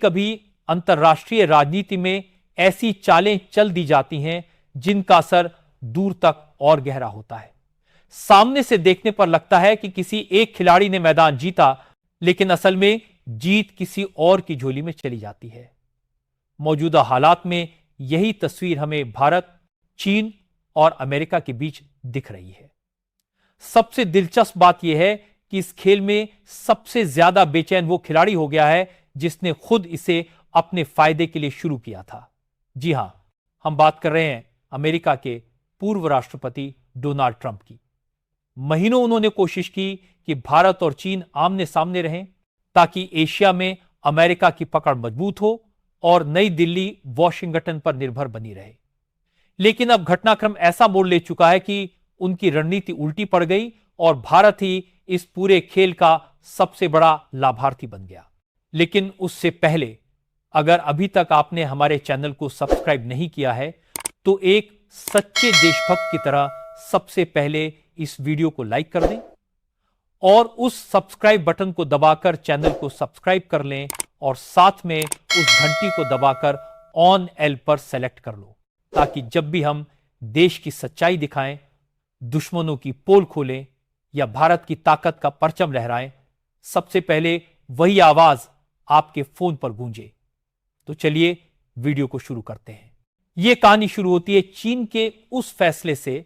कभी अंतर्राष्ट्रीय राजनीति में ऐसी चालें चल दी जाती हैं जिनका असर दूर तक और गहरा होता है। सामने से देखने पर लगता है कि किसी एक खिलाड़ी ने मैदान जीता, लेकिन असल में जीत किसी और की झोली में चली जाती है। मौजूदा हालात में यही तस्वीर हमें भारत, चीन और अमेरिका के बीच दिख रही है। सबसे दिलचस्प बात यह है कि इस खेल में सबसे ज्यादा बेचैन वो खिलाड़ी हो गया है जिसने खुद इसे अपने फायदे के लिए शुरू किया था। जी हां, हम बात कर रहे हैं अमेरिका के पूर्व राष्ट्रपति डोनाल्ड ट्रंप की। महीनों उन्होंने कोशिश की कि भारत और चीन आमने सामने रहें ताकि एशिया में अमेरिका की पकड़ मजबूत हो और नई दिल्ली वॉशिंगटन पर निर्भर बनी रहे। लेकिन अब घटनाक्रम ऐसा मोड़ ले चुका है कि उनकी रणनीति उल्टी पड़ गई और भारत ही इस पूरे खेल का सबसे बड़ा लाभार्थी बन गया। लेकिन उससे पहले, अगर अभी तक आपने हमारे चैनल को सब्सक्राइब नहीं किया है तो एक सच्चे देशभक्त की तरह सबसे पहले इस वीडियो को लाइक कर दें और उस सब्सक्राइब बटन को दबाकर चैनल को सब्सक्राइब कर लें और साथ में उस घंटी को दबाकर ऑन एल पर सेलेक्ट कर लो, ताकि जब भी हम देश की सच्चाई दिखाएं, दुश्मनों की पोल खोलें या भारत की ताकत का परचम लहराएं, सबसे पहले वही आवाज आपके फोन पर गूंजे। तो चलिए वीडियो को शुरू करते हैं। यह कहानी शुरू होती है चीन के उस फैसले से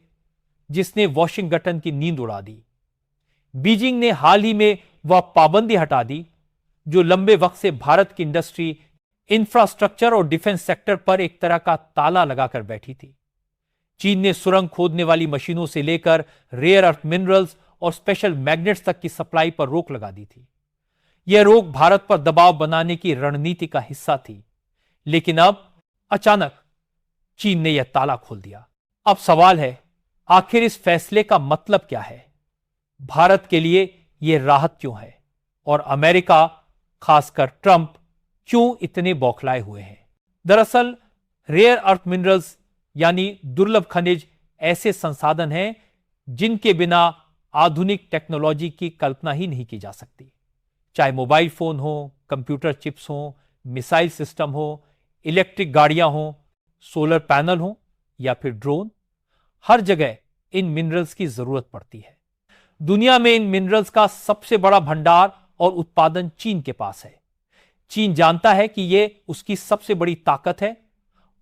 जिसने वॉशिंगटन की नींद उड़ा दी। बीजिंग ने हाल ही में वह पाबंदी हटा दी जो लंबे वक्त से भारत की इंडस्ट्री, इंफ्रास्ट्रक्चर और डिफेंस सेक्टर पर एक तरह का ताला लगाकर बैठी थी। चीन ने सुरंग खोदने वाली मशीनों से लेकर रेयर अर्थ मिनरल्स और स्पेशल मैग्नेट्स तक की सप्लाई पर रोक लगा दी थी। यह रोक भारत पर दबाव बनाने की रणनीति का हिस्सा थी, लेकिन अब अचानक चीन ने यह ताला खोल दिया। अब सवाल है, आखिर इस फैसले का मतलब क्या है? भारत के लिए यह राहत क्यों है? और अमेरिका, खासकर ट्रंप, क्यों इतने बौखलाए हुए हैं? दरअसल रेयर अर्थ मिनरल्स यानी दुर्लभ खनिज ऐसे संसाधन हैं जिनके बिना आधुनिक टेक्नोलॉजी की कल्पना ही नहीं की जा सकती। चाहे मोबाइल फोन हो, कंप्यूटर चिप्स हो, मिसाइल सिस्टम हो, इलेक्ट्रिक गाड़ियां हो, सोलर पैनल हो या फिर ड्रोन, हर जगह इन मिनरल्स की जरूरत पड़ती है। दुनिया में इन मिनरल्स का सबसे बड़ा भंडार और उत्पादन चीन के पास है। चीन जानता है कि यह उसकी सबसे बड़ी ताकत है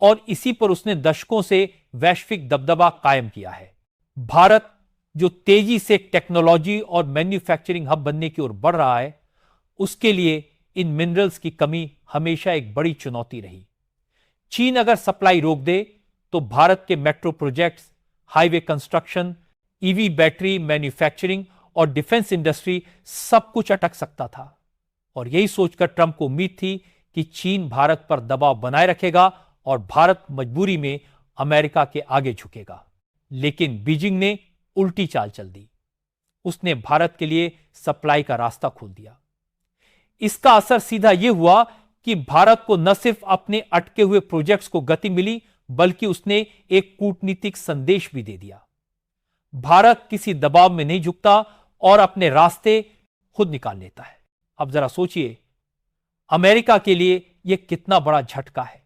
और इसी पर उसने दशकों से वैश्विक दबदबा कायम किया है। भारत, जो तेजी से टेक्नोलॉजी और मैन्युफैक्चरिंग हब बनने की ओर बढ़ रहा है, उसके लिए इन मिनरल्स की कमी हमेशा एक बड़ी चुनौती रही। चीन अगर सप्लाई रोक दे तो भारत के metro projects, highway construction, EV battery manufacturing और डिफेंस इंडस्ट्री सब कुछ अटक सकता था। और यही सोचकर ट्रंप को उम्मीद थी कि चीन भारत पर दबाव बनाए रखेगा और भारत मजबूरी में अमेरिका के आगे झुकेगा। लेकिन बीजिंग ने उल्टी चाल चल दी। उसने भारत के लिए सप्लाई का रास्ता खोल दिया। इसका असर सीधा यह हुआ कि भारत को न सिर्फ अपने अटके हुए प्रोजेक्ट्स को गति मिली, बल्कि उसने एक कूटनीतिक संदेश भी दे दिया। भारत किसी दबाव में नहीं झुकता और अपने रास्ते खुद निकाल लेता है। अब जरा सोचिए, अमेरिका के लिए यह कितना बड़ा झटका है।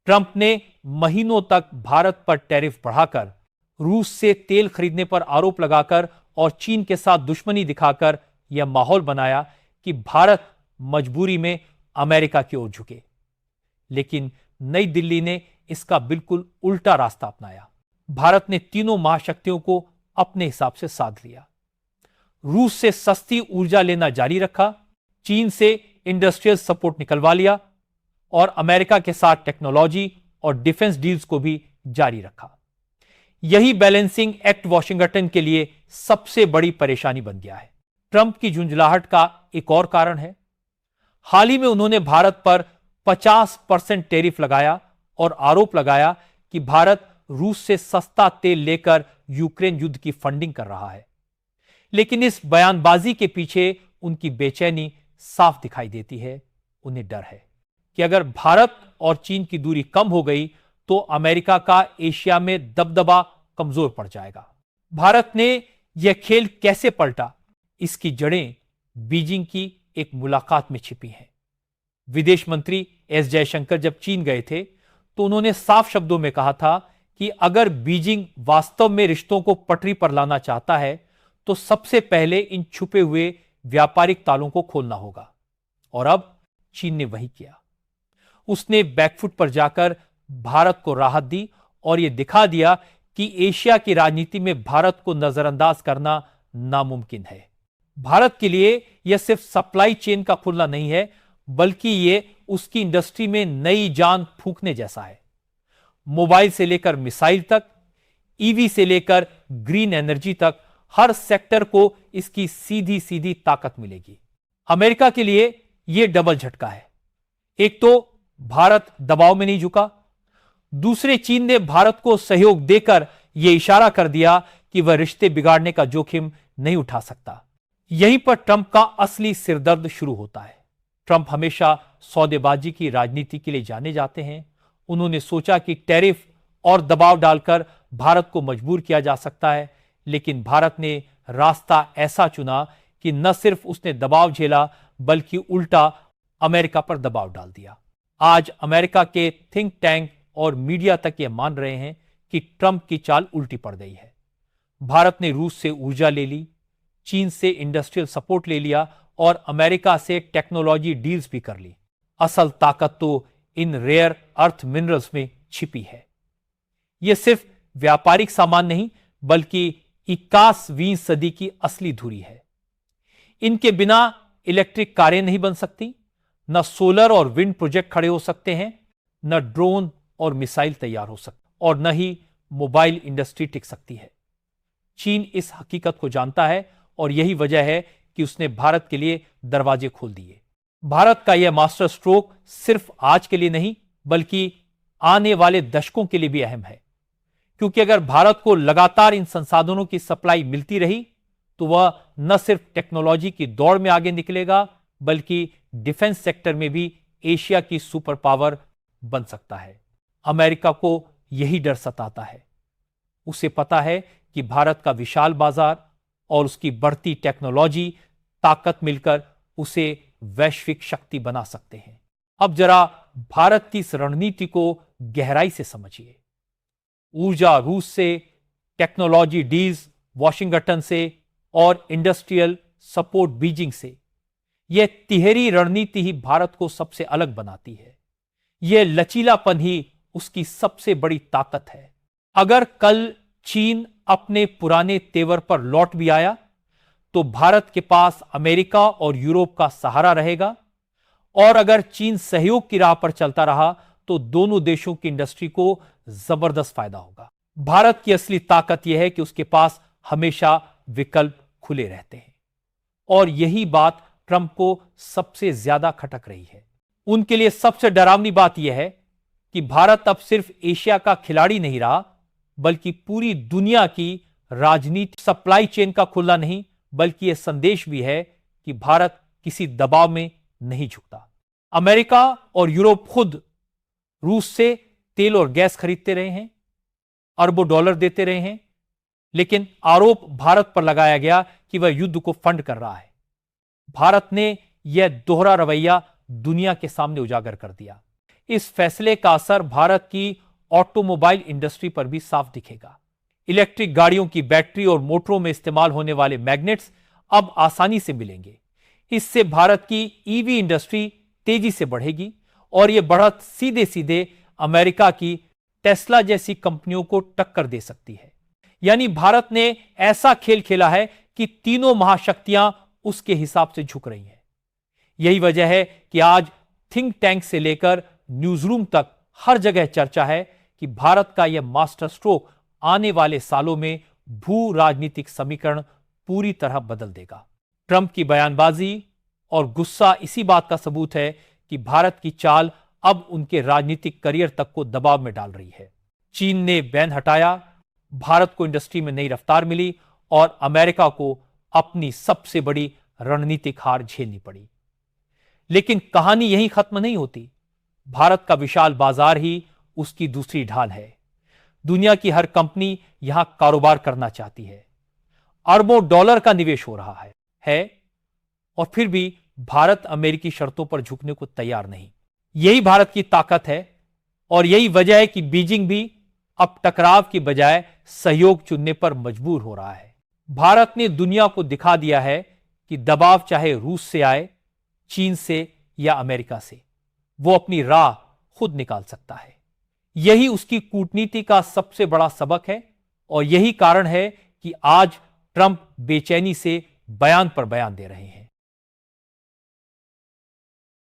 ट्रंप ने महीनों तक भारत पर टैरिफ बढ़ाकर, रूस से तेल खरीदने पर आरोप लगाकर और चीन के साथ दुश्मनी दिखाकर यह माहौल बनाया कि भारत मजबूरी में अमेरिका की ओर झुके। लेकिन नई दिल्ली ने इसका बिल्कुल उल्टा रास्ता अपनाया। भारत ने तीनों महाशक्तियों को अपने हिसाब से साध लिया। रूस से सस्ती ऊर्जा लेना जारी रखा, चीन से इंडस्ट्रियल सपोर्ट निकलवा लिया और अमेरिका के साथ टेक्नोलॉजी और डिफेंस डील्स को भी जारी रखा। यही बैलेंसिंग एक्ट वॉशिंगटन के लिए सबसे बड़ी परेशानी बन गया है। ट्रंप की झुंझलाहट का एक और कारण है। हाल ही में उन्होंने भारत पर 50% टैरिफ लगाया और आरोप लगाया कि भारत रूस से सस्ता तेल लेकर यूक्रेन युद्ध की फंडिंग कर रहा है। लेकिन इस बयानबाजी के पीछे उनकी बेचैनी साफ दिखाई देती है। उन्हें डर है कि अगर भारत और चीन की दूरी कम हो गई तो अमेरिका का एशिया में दबदबा कमजोर पड़ जाएगा। भारत ने यह खेल कैसे पलटा, इसकी जड़ें बीजिंग की एक मुलाकात में छिपी हैं। विदेश मंत्री एस जयशंकर जब चीन गए थे तो उन्होंने साफ शब्दों में कहा था कि अगर बीजिंग वास्तव में रिश्तों को पटरी पर लाना चाहता है तो सबसे पहले इन छुपे हुए व्यापारिक तालों को खोलना होगा। और अब चीन ने वही किया। उसने बैकफुट पर जाकर भारत को राहत दी और यह दिखा दिया कि एशिया की राजनीति में भारत को नजरअंदाज करना नामुमकिन है। भारत के लिए यह सिर्फ सप्लाई चेन का खुलना नहीं है, बल्कि यह उसकी इंडस्ट्री में नई जान फूंकने जैसा है। मोबाइल से लेकर मिसाइल तक, ईवी से लेकर ग्रीन एनर्जी तक, हर सेक्टर को इसकी सीधी सीधी ताकत मिलेगी। अमेरिका के लिए यह डबल झटका है। एक तो भारत दबाव में नहीं झुका, दूसरे चीन ने भारत को सहयोग देकर यह इशारा कर दिया कि वह रिश्ते बिगाड़ने का जोखिम नहीं उठा सकता। यहीं पर ट्रंप का असली सिरदर्द शुरू होता है। ट्रंप हमेशा सौदेबाजी की राजनीति के लिए जाने जाते हैं। उन्होंने सोचा कि टैरिफ और दबाव डालकर भारत को मजबूर किया जा सकता है, लेकिन भारत ने रास्ता ऐसा चुना कि न सिर्फ उसने दबाव झेला बल्कि उल्टा अमेरिका पर दबाव डाल दिया। आज अमेरिका के थिंक टैंक और मीडिया तक यह मान रहे हैं कि ट्रंप की चाल उल्टी पड़ गई है। भारत ने रूस से ऊर्जा ले ली, चीन से इंडस्ट्रियल सपोर्ट ले लिया और अमेरिका से टेक्नोलॉजी डील्स भी कर ली। असल ताकत तो इन रेयर अर्थ मिनरल्स में छिपी है। यह सिर्फ व्यापारिक सामान नहीं बल्कि 21वीं सदी की असली धुरी है। इनके बिना इलेक्ट्रिक कारें नहीं बन सकती, न सोलर और विंड प्रोजेक्ट खड़े हो सकते हैं, न ड्रोन और मिसाइल तैयार हो सकते और न ही मोबाइल इंडस्ट्री टिक सकती है। चीन इस हकीकत को जानता है और यही वजह है कि उसने भारत के लिए दरवाजे खोल दिए। भारत का यह मास्टर स्ट्रोक सिर्फ आज के लिए नहीं बल्कि आने वाले दशकों के लिए भी अहम है, क्योंकि अगर भारत को लगातार इन संसाधनों की सप्लाई मिलती रही तो वह न सिर्फ टेक्नोलॉजी की दौड़ में आगे निकलेगा बल्कि डिफेंस सेक्टर में भी एशिया की सुपर पावर बन सकता है। अमेरिका को यही डर सताता है। उसे पता है कि भारत का विशाल बाजार और उसकी बढ़ती टेक्नोलॉजी ताकत मिलकर उसे वैश्विक शक्ति बना सकते हैं। अब जरा भारत की इस रणनीति को गहराई से समझिए। ऊर्जा रूस से, टेक्नोलॉजी डील्स वॉशिंगटन से और इंडस्ट्रियल सपोर्ट बीजिंग से, यह तिहरी रणनीति ही भारत को सबसे अलग बनाती है। यह लचीलापन ही उसकी सबसे बड़ी ताकत है। अगर कल चीन अपने पुराने तेवर पर लौट भी आया तो भारत के पास अमेरिका और यूरोप का सहारा रहेगा, और अगर चीन सहयोग की राह पर चलता रहा तो दोनों देशों की इंडस्ट्री को जबरदस्त फायदा होगा। भारत की असली ताकत यह है कि उसके पास हमेशा विकल्प खुले रहते हैं, और यही बात ट्रंप को सबसे ज्यादा खटक रही है। उनके लिए सबसे डरावनी बात यह है कि भारत अब सिर्फ एशिया का खिलाड़ी नहीं रहा बल्कि पूरी दुनिया की राजनीति सप्लाई चेन का खुलना नहीं बल्कि यह संदेश भी है कि भारत किसी दबाव में नहीं झुकता। अमेरिका और यूरोप खुद रूस से तेल और गैस खरीदते रहे हैं, अरबों डॉलर देते रहे हैं, लेकिन आरोप भारत पर लगाया गया कि वह युद्ध को फंड कर रहा है। भारत ने यह दोहरा रवैया दुनिया के सामने उजागर कर दिया। इस फैसले का असर भारत की ऑटोमोबाइल इंडस्ट्री पर भी साफ दिखेगा। इलेक्ट्रिक गाड़ियों की बैटरी और मोटरों में इस्तेमाल होने वाले मैग्नेट्स अब आसानी से मिलेंगे। इससे भारत की ईवी इंडस्ट्री तेजी से बढ़ेगी और यह बढ़त सीधे सीधे अमेरिका की टेस्ला जैसी कंपनियों को टक्कर दे सकती है। यानी भारत ने ऐसा खेल खेला है कि तीनों महाशक्तियां उसके हिसाब से झुक रही हैं। यही वजह है कि आज थिंक टैंक से लेकर न्यूज़रूम तक हर जगह चर्चा है कि भारत का यह मास्टर स्ट्रोक आने वाले सालों में भू राजनीतिक समीकरण पूरी तरह बदल देगा। ट्रंप की बयानबाजी और गुस्सा इसी बात का सबूत है कि भारत की चाल अब उनके राजनीतिक करियर तक को दबाव में डाल रही है। चीन ने बैन हटाया, भारत को इंडस्ट्री में नई रफ्तार मिली और अमेरिका को अपनी सबसे बड़ी रणनीतिक हार झेलनी पड़ी। लेकिन कहानी यहीं खत्म नहीं होती। भारत का विशाल बाजार ही उसकी दूसरी ढाल है। दुनिया की हर कंपनी यहां कारोबार करना चाहती है। अरबों डॉलर का निवेश हो रहा है और फिर भी भारत अमेरिकी शर्तों पर झुकने को तैयार नहीं। यही भारत की ताकत है और यही वजह है कि बीजिंग भी अब टकराव की बजाय सहयोग चुनने पर मजबूर हो रहा है। भारत ने दुनिया को दिखा दिया है कि दबाव चाहे रूस से आए, चीन से या अमेरिका से, वो अपनी राह खुद निकाल सकता है। यही उसकी कूटनीति का सबसे बड़ा सबक है और यही कारण है कि आज ट्रंप बेचैनी से बयान पर बयान दे रहे हैं।